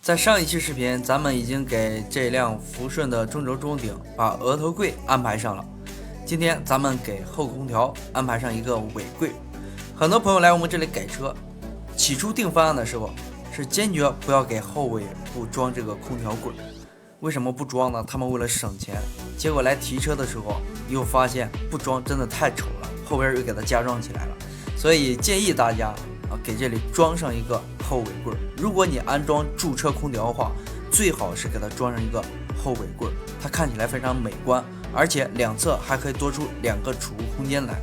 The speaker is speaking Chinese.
在上一期视频，咱们已经给这辆福顺的中轴中顶把额头柜安排上了。今天咱们给后空调安排上一个尾柜。很多朋友来我们这里改车，起初定方案的时候是坚决不要给后尾部装这个空调柜。为什么不装呢？他们为了省钱。结果来提车的时候又发现不装真的太丑了，后边又给它加装起来了。所以建议大家给这里装上一个后尾柜。如果你安装驻车空调的话，最好是给它装上一个后尾柜，它看起来非常美观，而且两侧还可以多出2个储物空间来。